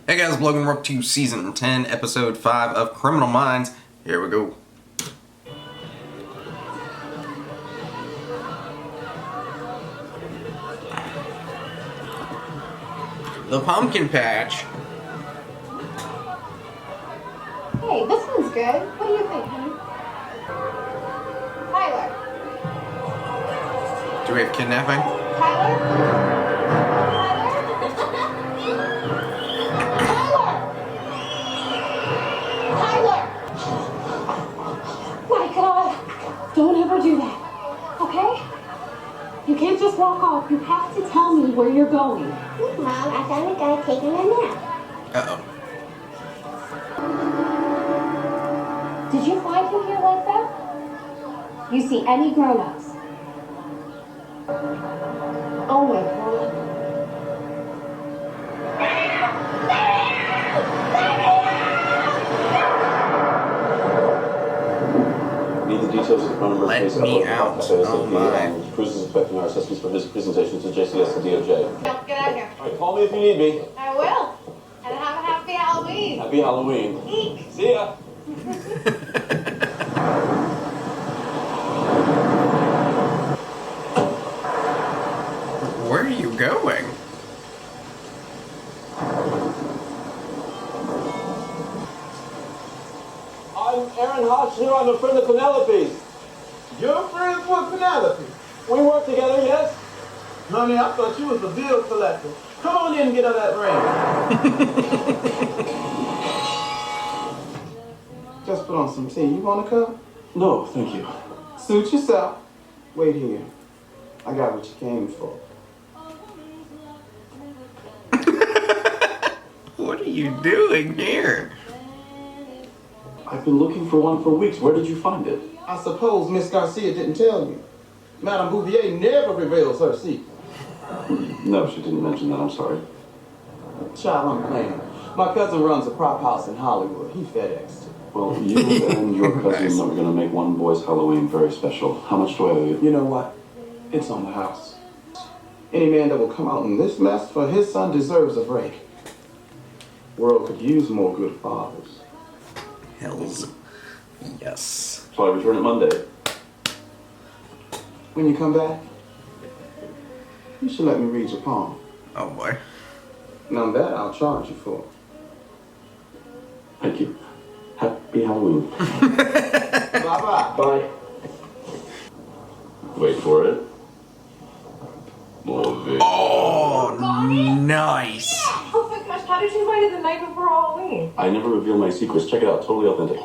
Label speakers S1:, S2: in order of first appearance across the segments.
S1: Hey guys, Logan, we're up to Season 10, Episode 5 of Criminal Minds. Here we go. The pumpkin patch.
S2: Hey, this one's good. What do you think, honey? Tyler.
S1: Do we have kidnapping?
S2: Tyler? Tyler! My God! Don't ever do that, okay? You can't just walk off. You have to tell me where you're going.
S3: Look, Mom, I found a guy taking a nap.
S1: Uh-oh.
S2: Did you find him here like that? You see any grown-ups? Oh my God.
S4: Need the details of the phone number.
S1: Let me out. Oh my.
S4: Cruz is expecting our assessments for his presentation to JCS and DOJ.
S2: Get out of here.
S4: All right, call me if you need me.
S2: I will. And have a happy Halloween.
S4: Happy Halloween.
S2: Eek.
S4: See ya.
S1: Where are you going?
S4: I'm Aaron Hodge here. I'm a friend of Penelope's.
S5: You're friends with Penelope?
S4: We work together, yes?
S5: Honey, I thought you was a bill collector. Come on in and get on that ring. Just put on some tea. You want a cup?
S4: No, thank you.
S5: Suit yourself. Wait here. I got what you came for.
S1: What are you doing here?
S4: I've been looking for one for weeks. Where did you find it?
S5: I suppose Miss Garcia didn't tell you. Madame Bouvier never reveals her secret.
S4: No, she didn't mention that. I'm sorry.
S5: Child, I'm playing. My cousin runs a prop house in Hollywood. He FedExed it.
S4: Well, you and your cousin are going to make one boy's Halloween very special. How much do I owe you?
S5: You know what? It's on the house. Any man that will come out in this mess for his son deserves a break. World could use more good fathers.
S1: Hells. Yes.
S4: So I return it Monday.
S5: When you come back, you should let me read your palm.
S1: Oh boy.
S5: Now that I'll charge you for.
S4: Thank you. Happy Halloween.
S5: Bye-bye.
S4: Bye. Wait for it. Love it.
S1: Oh, nice.
S2: Oh my gosh, how did you find it the night before Halloween?
S4: I never reveal my secrets. Check it out. Totally authentic.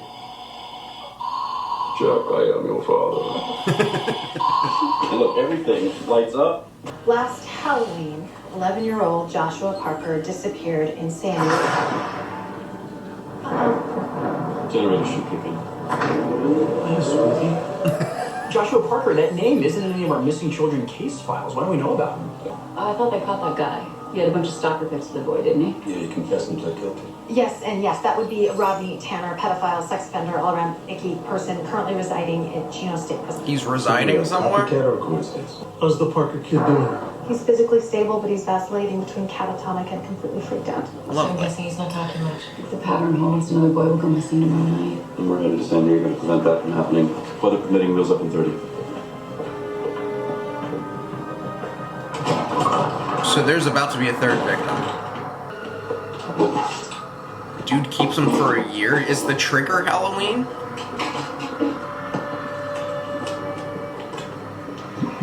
S4: Jack, I am your father. And look, everything lights up.
S6: Last Halloween, 11-year-old Joshua Parker disappeared in San Diego.
S4: Generator should kick in.
S7: Hey, sweetie. Joshua Parker, that name isn't in any of our missing children case files. Why don't we know about him?
S8: I thought they caught that guy. He had a bunch of stalker pics of the boy, didn't he?
S4: Yeah, he confessed and pled guilty.
S6: Yes, and yes, that would be Rodney Tanner, pedophile, sex offender, all-around icky person, currently residing in Chino State Prison.
S1: He's residing somewhere?
S4: Copycat or coincidence?
S5: How's the Parker kid doing?
S6: He's physically stable, but he's vacillating between catatonic and completely freaked out.
S8: So I'm
S1: Lovely.
S8: guessing he's not talking much. If the pattern holds, another boy will go missing tomorrow night.
S4: And we're headed to San Diego to prevent that from happening. Weather permitting, wheels up in 30.
S1: So there's about to be a third victim. Dude keeps him for a year? Is the trigger Halloween?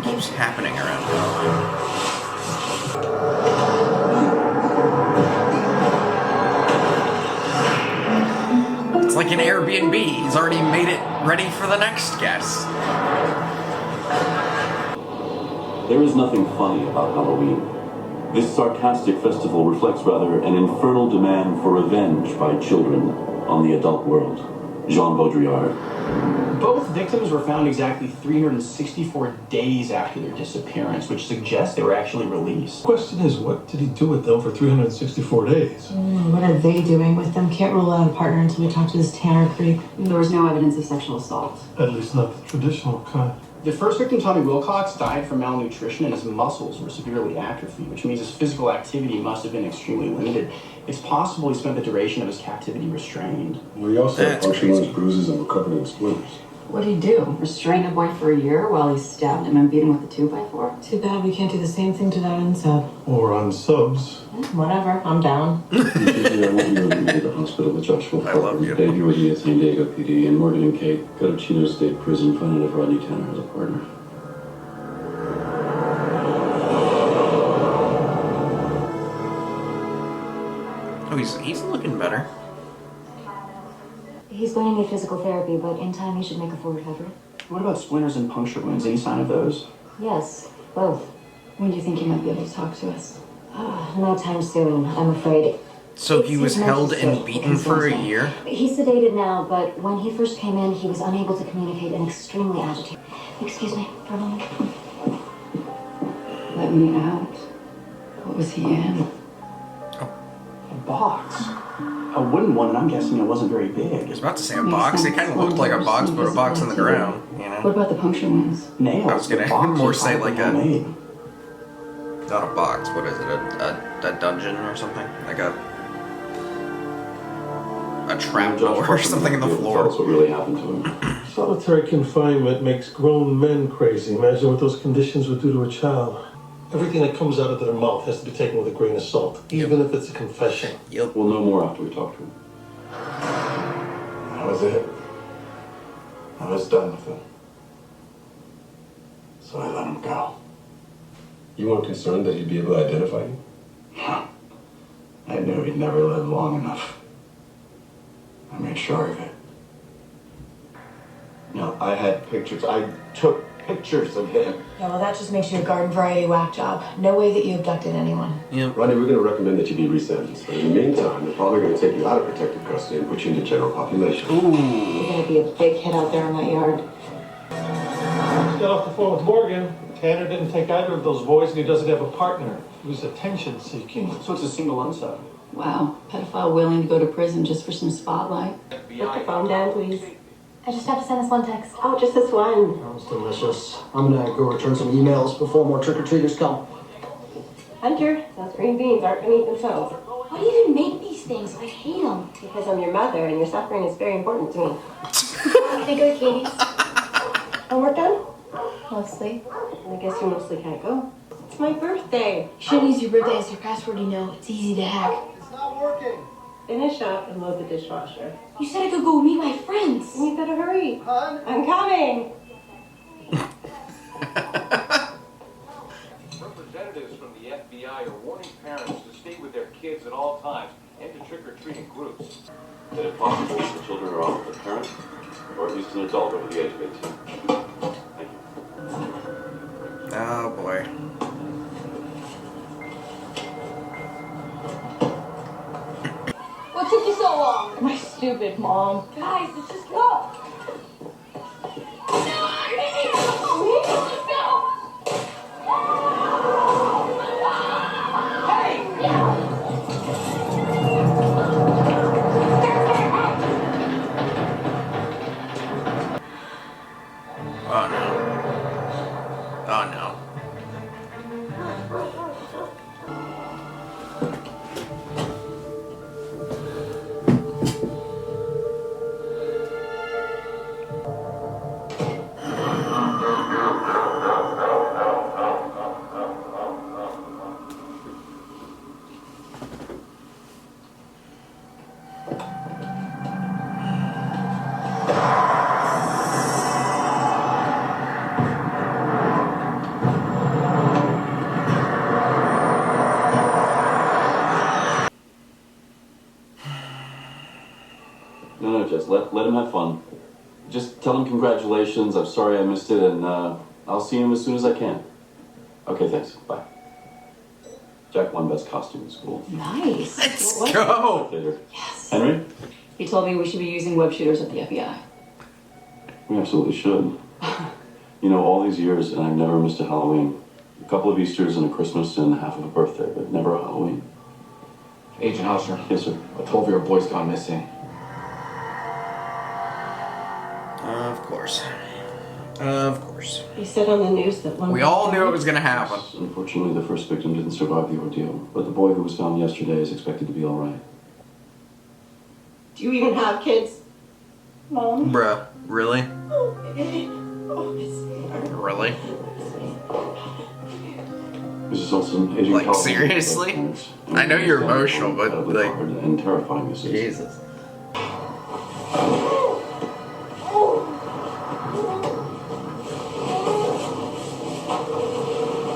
S1: Keeps happening around Halloween. It's like an Airbnb. He's already made it ready for the next guest.
S4: There is nothing funny about Halloween. This sarcastic festival reflects rather an infernal demand for revenge by children on the adult world. Jean Baudrillard.
S7: Both victims were found exactly 364 days after their disappearance, which suggests they were actually released.
S9: Question is, what did he do with them for 364 days?
S10: What are they doing with them? Can't rule out a partner until we talk to this Tanner creep.
S8: There was no evidence of sexual assault.
S9: At least not the traditional kind.
S7: The first victim, Tommy Wilcox, died from malnutrition and his muscles were severely atrophied, which means his physical activity must have been extremely limited. It's possible he spent the duration of his captivity restrained.
S9: Well, he also had punctured bruises and were covered in splinters.
S8: What'd he do? Restrain a boy for a year while he stabbed him and beat him with a 2x4?
S10: Too bad we can't do the same thing to that unsub.
S9: Or on subs.
S10: Whatever, I'm down.
S4: Usually I want you to meet at the hospital with Joshua.
S1: I love you.
S4: Dave, you're with me at San Diego PD, and Morgan and Kate go to Chino State Prison, find out if Rodney Tanner has a partner.
S1: Oh, he's looking better.
S11: He's going to need physical therapy, but in time he should make a full recovery.
S7: What about splinters and puncture wounds? Any sign of those?
S11: Yes, both.
S8: When do you think he might be able to talk to us?
S11: No time soon, I'm afraid.
S1: So he was
S11: It's
S1: held
S11: mental
S1: and
S11: state
S1: beaten for a
S11: concerns him.
S1: year?
S11: He's sedated now, but when he first came in, he was unable to communicate and extremely agitated. Excuse me for a moment.
S8: Let me out. What was he in?
S7: A box. A wooden one, and I'm guessing it wasn't very big.
S1: I was about to say a box. It kind of looked like a box, but a box on the ground, you
S8: What
S1: know?
S8: about the puncture wounds?
S7: Nails.
S1: I was gonna
S7: The box
S1: more
S7: was
S1: say
S7: probably
S1: like a-
S7: homemade.
S1: Not a box. What is it? A dungeon or something? Like a trap door or something in the
S4: Tell
S1: floor.
S4: us what really happened to him.
S9: Solitary confinement makes grown men crazy. Imagine what those conditions would do to a child. Everything that comes out of their mouth has to be taken with a grain of salt, even if it's a confession.
S1: Yep.
S4: We'll know more after we talk to him.
S5: That was it. I was done with him. So I let him go.
S9: You weren't concerned that he'd be able to identify you?
S5: I knew he'd never live long enough. I made sure of it. No, I had pictures. I took pictures of him.
S10: Yeah, well, that just makes you a garden variety whack job. No way that you abducted anyone.
S1: Yep.
S12: Rodney, we're going to recommend that you be resentenced. But in the meantime, they're probably going to take you out of protective custody and put you into general population.
S11: You're gonna be a big hit out there in that yard.
S9: Just got off the phone with Morgan. Tanner didn't take either of those boys, and he doesn't have a partner. He was attention seeking.
S7: So it's a single unsub.
S8: Wow, pedophile willing to go to prison just for some spotlight.
S3: Put the phone down, please.
S11: I just have to send this one text.
S3: Oh, just this one.
S13: That was delicious. I'm gonna go return some emails before more trick-or-treaters come.
S3: Hunter, those green beans aren't gonna eat themselves.
S11: Why do you even make these things? I hate them.
S3: Because I'm your mother and your suffering is very important to me.
S11: Can I go to Katie's?
S3: Homework done?
S11: Mostly.
S3: I guess you mostly can't go. It's my birthday.
S11: You shouldn't use your birthday as your password, you know. It's easy to hack.
S13: It's not working.
S3: Finish up and load the dishwasher.
S11: You said I could go meet my friends.
S3: And you better hurry.
S13: Hun?
S3: I'm coming.
S14: Representatives from the FBI are warning parents to stay with their kids at all times and to trick-or-treating groups.
S4: That if possible, the children are off with a parent, or at least an adult over the age of 18. Thank you.
S1: Oh boy.
S2: What took you so long? My stupid mom. Guys, let's just go.
S1: Oh no. Oh no.
S4: No, Jess, let him have fun. Just tell him congratulations, I'm sorry I missed it, and I'll see him as soon as I can. Okay, thanks. Bye. Jack won best costume in school.
S8: Nice.
S1: Let's
S8: What?
S1: go.
S4: Later.
S8: Yes.
S4: Henry?
S8: He told me we should be using web shooters at the FBI.
S4: We absolutely should. You know, all these years, and I've never missed a Halloween. A couple of Easters and a Christmas and half of a birthday, but never a Halloween.
S5: Agent Hausner.
S4: Yes, sir.
S5: A 12-year-old boy's gone missing.
S1: Of course. Of course.
S3: You said on the news that one.
S1: We all knew it was gonna happen.
S4: Unfortunately, the first victim didn't survive the ordeal, but the boy who was found yesterday is expected to be all right.
S3: Do you even have kids? Mom?
S1: Bruh, really?
S3: Oh,
S1: Really?
S4: Mrs. Olson, Agent
S1: Like,
S4: Calvin,
S1: seriously? I know you're emotional, but like,
S4: and terrifying this is.
S1: Jesus.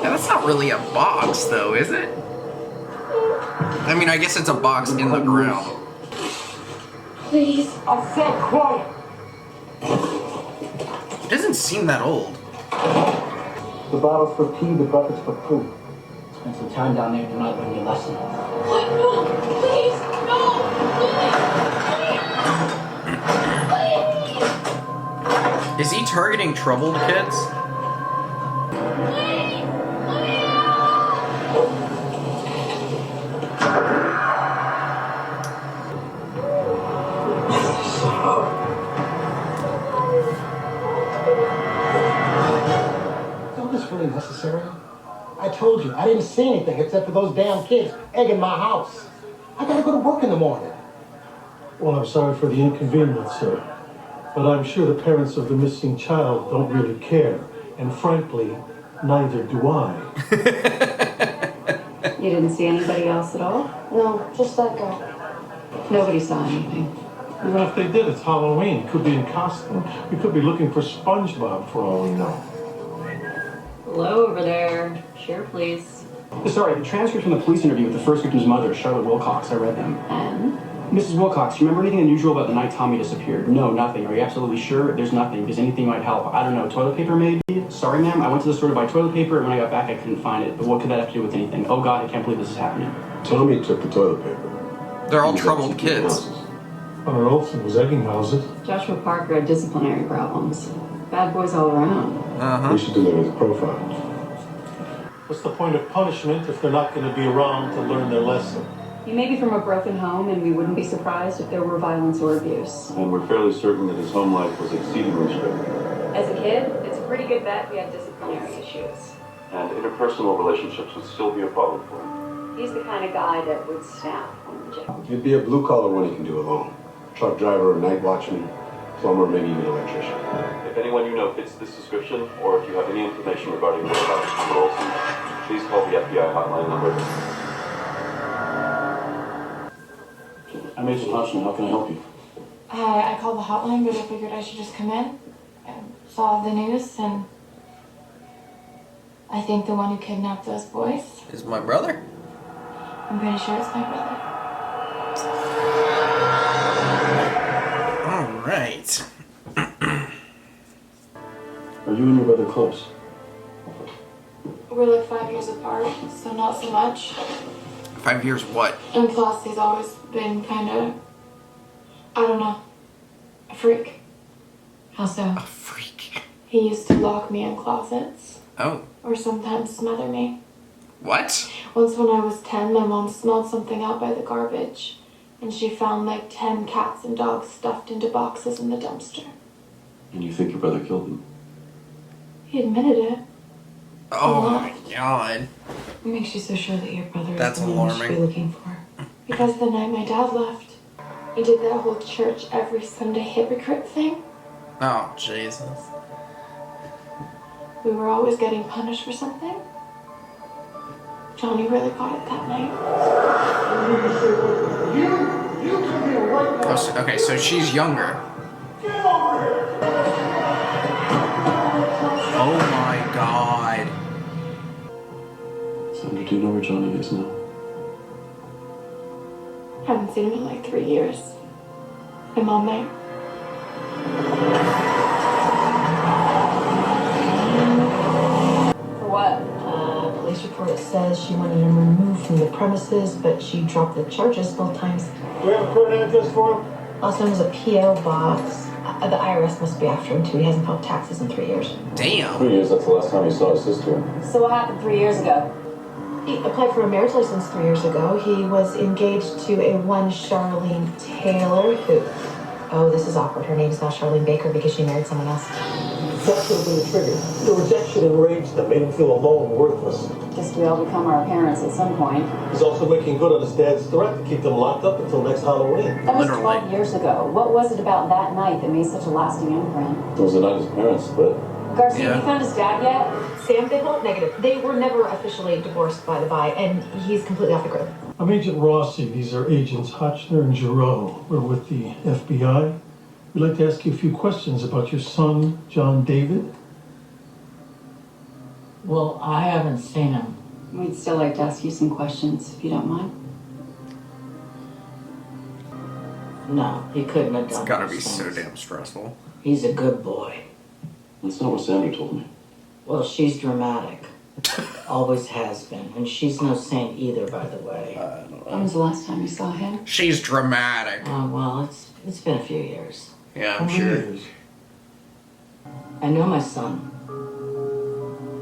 S1: Now, that's not really a box, though, is it? I mean, I guess it's a box in the ground.
S2: Please.
S13: I said quiet.
S1: It doesn't seem that old.
S13: The bottles for pee, the buckets for poop.
S7: Spend some time down there to not learn your lesson.
S2: What? No, please, no, please.
S1: Is he targeting troubled kids?
S13: Necessary? I told you, I didn't see anything except for those damn kids egging my house. I gotta go to work in the morning.
S9: Well, I'm sorry for the inconvenience, sir. But I'm sure the parents of the missing child don't really care. And frankly, neither do I.
S8: You didn't see anybody else at all?
S11: No, just that guy.
S8: Nobody saw anything.
S9: Even if they did, it's Halloween. Could be in costume. We could be looking for SpongeBob for all we know.
S8: Hello over there. Share, please.
S7: Sorry, the transcript from the police interview with the first victim's mother, Charlotte Wilcox. I read them.
S8: And?
S7: Mrs. Wilcox, you remember anything unusual about the night Tommy disappeared? No, nothing. Are you absolutely sure? There's nothing, because anything might help. I don't know, toilet paper maybe? Sorry, ma'am, I went to the store to buy toilet paper, and when I got back I couldn't find it. But what could that have to do with anything? Oh God, I can't believe this is happening.
S12: Tommy took the toilet paper.
S1: They're all troubled kids.
S9: Hunter Olson was egging houses.
S8: Joshua Parker had disciplinary problems. Bad boys all around.
S12: We should deliver the profile.
S9: What's the point of punishment if they're not going to be around to learn their lesson?
S8: He may be from a broken home, and we wouldn't be surprised if there were violence or abuse.
S4: And we're fairly certain that his home life was exceedingly strict.
S8: As a kid, it's a pretty good bet he had disciplinary issues.
S4: And interpersonal relationships would still be a problem for him.
S8: He's the kind of guy that would snap on the job.
S12: He'd be a blue-collar one he can do alone. Truck driver, night watchman, plumber, maybe even electrician.
S4: If anyone you know fits this description, or if you have any information regarding whereabouts of Hunter Olson, please call the FBI hotline number. I'm Agent Hodgson. How can I help you?
S10: I called the hotline, but I figured I should just come in. I saw the news, and I think the one who kidnapped those boys.
S1: Is my brother?
S10: I'm pretty sure it's my brother.
S1: All right.
S4: Are you and your brother close?
S10: We're like 5 years apart, so not so much.
S1: 5 years what?
S10: And plus, he's always been kind of, I don't know, a freak. How so?
S1: A freak.
S10: He used to lock me in closets.
S1: Oh.
S10: Or sometimes smother me.
S1: What?
S10: Once when I was 10, my mom smelled something out by the garbage. And she found like 10 cats and dogs stuffed into boxes in the dumpster.
S4: And you think your brother killed them?
S10: He admitted it.
S1: Oh my God.
S10: What makes you so sure that your brother
S1: That's
S10: is the one you should be
S1: alarming.
S10: looking for? Because the night my dad left, he did that whole church every Sunday hypocrite thing.
S1: Oh, Jesus.
S10: We were always getting punished for something. Johnny really got it that night.
S1: Oh, okay, so she's younger. Oh my God.
S4: Sandra, do you know where Johnny is now?
S10: Haven't seen him in like 3 years. My mom there.
S8: For what?
S10: Police report says she wanted him removed from the premises, but she dropped the charges both times.
S9: Do we have a current address for him?
S10: Last one was a P.O. box. The IRS must be after him too. He hasn't filed taxes in 3 years.
S1: Damn.
S4: 3 years, that's the last time you saw his sister.
S8: So what happened 3 years ago?
S10: He applied for a marriage license 3 years ago. He was engaged to a one Charlene Taylor who... Oh, this is awkward. Her name's now Charlene Baker because she married someone else.
S9: That should have been the trigger. The rejection enraged them, made him feel alone and worthless.
S8: Guess we all become our parents at some point.
S9: He's also making good on his dad's threat to keep them locked up until next Halloween.
S8: That was 12 years ago. What was it about that night that made such a lasting imprint?
S4: It was the night his parents split.
S8: Garcia, you found his dad yet?
S6: Sam Bibble? Negative. They were never officially divorced, by the by, and he's completely off the grid.
S9: I'm Agent Rossi. These are Agents Hotchner and Giroux. We're with the FBI. We'd like to ask you a few questions about your son, John David.
S15: Well, I haven't seen him.
S8: We'd still like to ask you some questions, if you don't mind.
S15: No, he couldn't have done
S1: It's gotta
S15: those
S1: be so
S15: things.
S1: damn stressful.
S15: He's a good boy.
S4: That's not what Sandra told me.
S15: Well, she's dramatic. Always has been. And she's no saint either, by the way.
S8: When was the last time you saw him?
S1: She's dramatic.
S15: Oh, well, it's been a few years.
S1: Yeah, I'm sure.
S15: I know my son.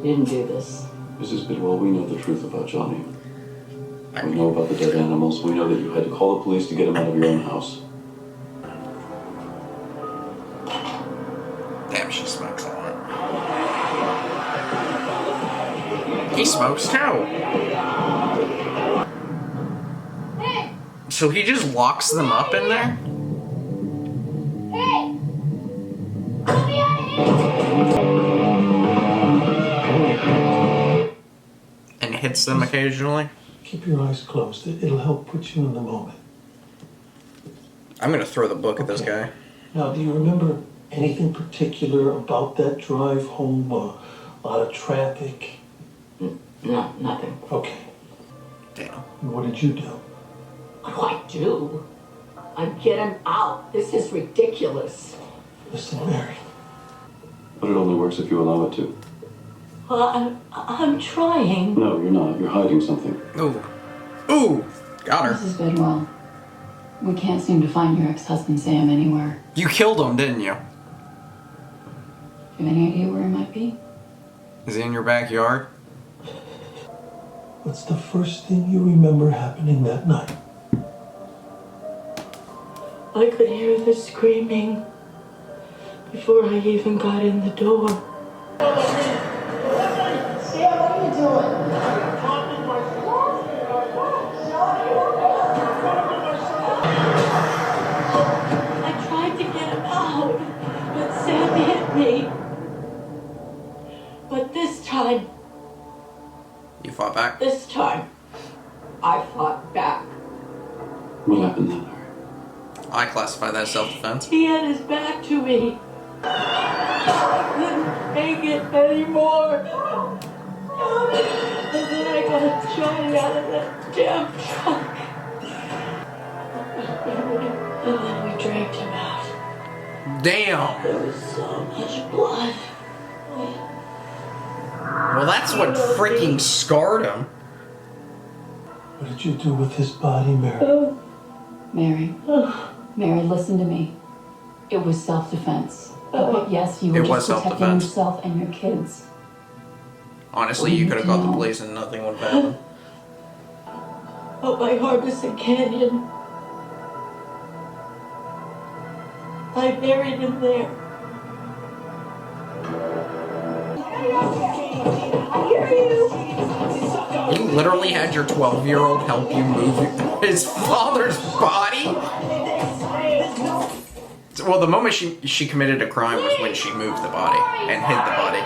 S15: He didn't do this.
S4: Mrs. Bidwell, we know the truth about Johnny. We know about the dead animals. We know that you had to call the police to get him out of your own house.
S1: Damn, she smokes a lot. He smokes too. So he just locks them up in there?
S2: Hey! Let me out of here!
S1: And hits them occasionally?
S9: Keep your eyes closed. It'll help put you in the moment.
S1: I'm gonna throw the book at this guy.
S9: Now, do you remember anything particular about that drive home? A lot of traffic?
S15: No, nothing.
S9: Okay.
S1: Damn.
S9: And what did you do?
S15: What do I do? I get him out. This is ridiculous.
S9: Listen, Mary.
S4: But it only works if you allow it to.
S15: Well, I'm trying.
S4: No, you're not. You're hiding something.
S1: Ooh. Ooh! Got her.
S8: Mrs. Bidwell, we can't seem to find your ex-husband Sam anywhere.
S1: You killed him, didn't you?
S8: Do you have any idea where he might be?
S1: Is he in your backyard?
S9: What's the first thing you remember happening that night?
S15: I could hear the screaming before I even got in the door.
S13: Sam, what are you doing?
S15: I tried to get him out, but Sam hit me. But this time,
S1: You fought back?
S15: this time, I fought back.
S4: What happened then?
S1: I classify that as self-defense.
S15: He had his back to me. I couldn't make it anymore. And then I got Johnny out of that damn truck. And then we dragged him out.
S1: Damn!
S15: There was so much blood.
S1: Well, that's what freaking scarred him.
S9: What did you do with his body, Mary?
S8: Mary, listen to me. It was self-defense. But yes, you were
S1: It was
S8: just protecting
S1: self-defense.
S8: yourself and your kids.
S1: Honestly, you could have called the police and nothing would have happened.
S15: Up by Harbison Canyon. I buried him there. I hear you.
S1: You literally had your 12-year-old help you move his father's body? Well, the moment she committed a crime was when she moved the body and hid the body.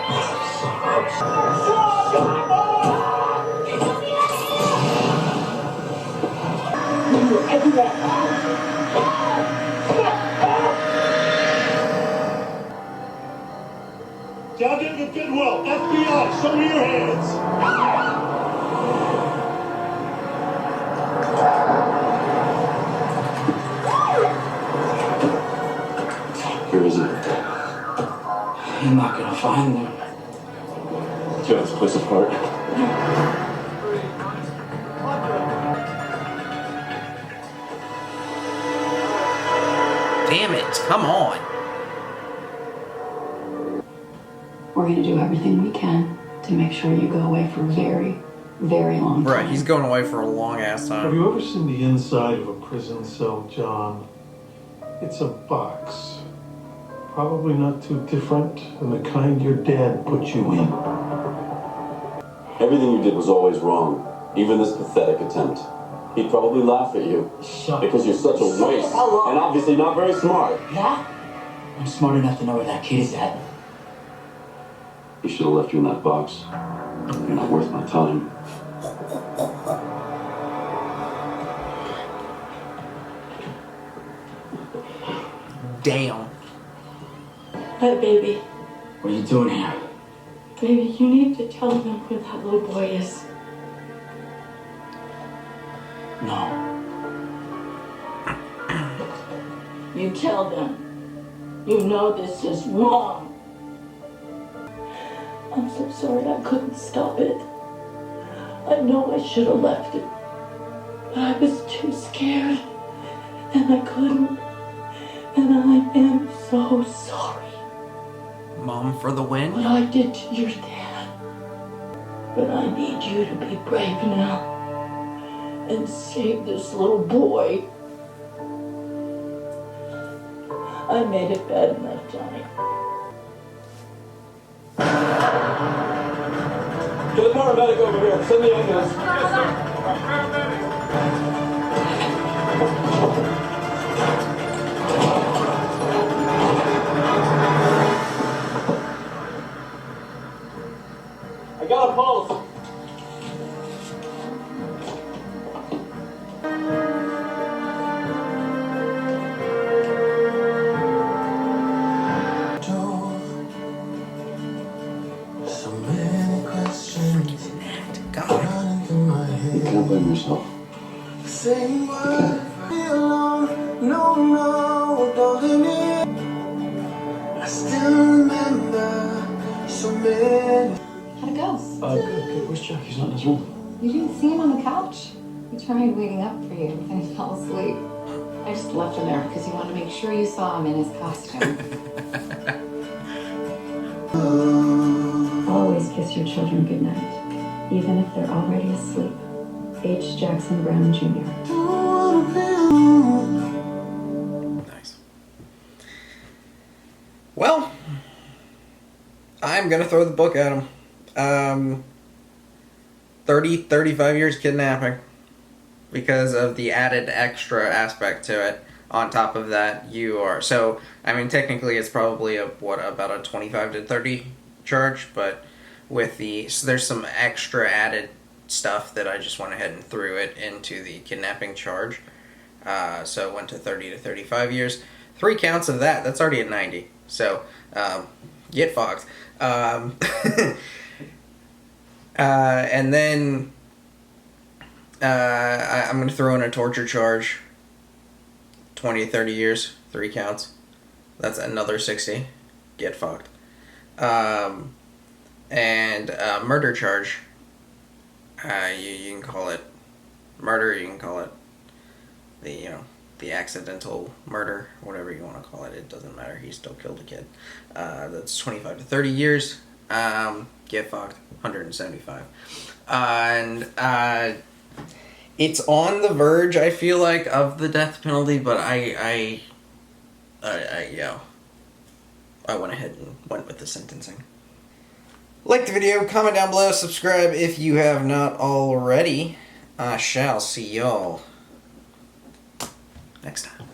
S16: John David Bidwell, FBI, show me your hands.
S4: Where is it?
S15: You're not gonna find them.
S4: Tear this place apart.
S1: Damn it, come on.
S8: We're gonna do everything we can to make sure you go away for a very, very long time.
S1: Right, he's going away for a long ass
S9: Have
S1: time.
S9: you ever seen the inside of a prison cell, John? It's a box. Probably not too different than the kind your dad put you in.
S4: Everything you did was always wrong, even this pathetic attempt. He'd probably laugh at you because you're such a waste and obviously not very smart.
S15: Yeah? I'm smart enough to know where that kid is at.
S4: He should have left you in that box. You're not worth my time.
S1: Damn.
S10: Hi, baby.
S15: What are you doing here?
S10: Baby, you need to tell them where that little boy is.
S15: No.
S10: You tell them. You know this is wrong. I'm so sorry I couldn't stop it. I know I should have left it. But I was too scared. And I couldn't. And I am so sorry.
S1: Mom for the win?
S10: What I did to your dad. But I need you to be brave now. And save this little boy. I made it bad enough time.
S4: Get the paramedic over here. Send the ambulance. I got a pulse.
S9: So many questions.
S1: God.
S4: You can't blame yourself.
S9: Same word, be alone. No, darling. I still remember so many.
S11: How'd it go?
S7: Good. Where's Chuck? He's not in his room.
S11: You didn't see him on the couch? He tried waiting up for you and he fell asleep. I just left him there because he wanted to make sure you saw him in his costume.
S8: Always kiss your children goodnight, even if they're already asleep. H. Jackson Brown Jr.
S1: Nice. Well, I'm gonna throw the book at him. 35 years kidnapping. Because of the added extra aspect to it. On top of that, you are... So, I mean, technically it's probably about a 25 to 30 charge, but with the... So there's some extra added stuff that I just went ahead and threw it into the kidnapping charge. So it went to 30 to 35 years. 3 counts of that, that's already at 90. So, get fogged. And then... I'm going to throw in a torture charge. 20 to 30 years. 3 counts. That's another 60. Get fucked. And murder charge. You can call it murder. You can call it the accidental murder. Whatever you want to call it. It doesn't matter. He still killed a kid. That's 25 to 30 years. Get fucked. 175. And it's on the verge, I feel like, of the death penalty, but I went ahead and went with the sentencing. Like the video, comment down below, subscribe if you have not already. I shall see y'all next time.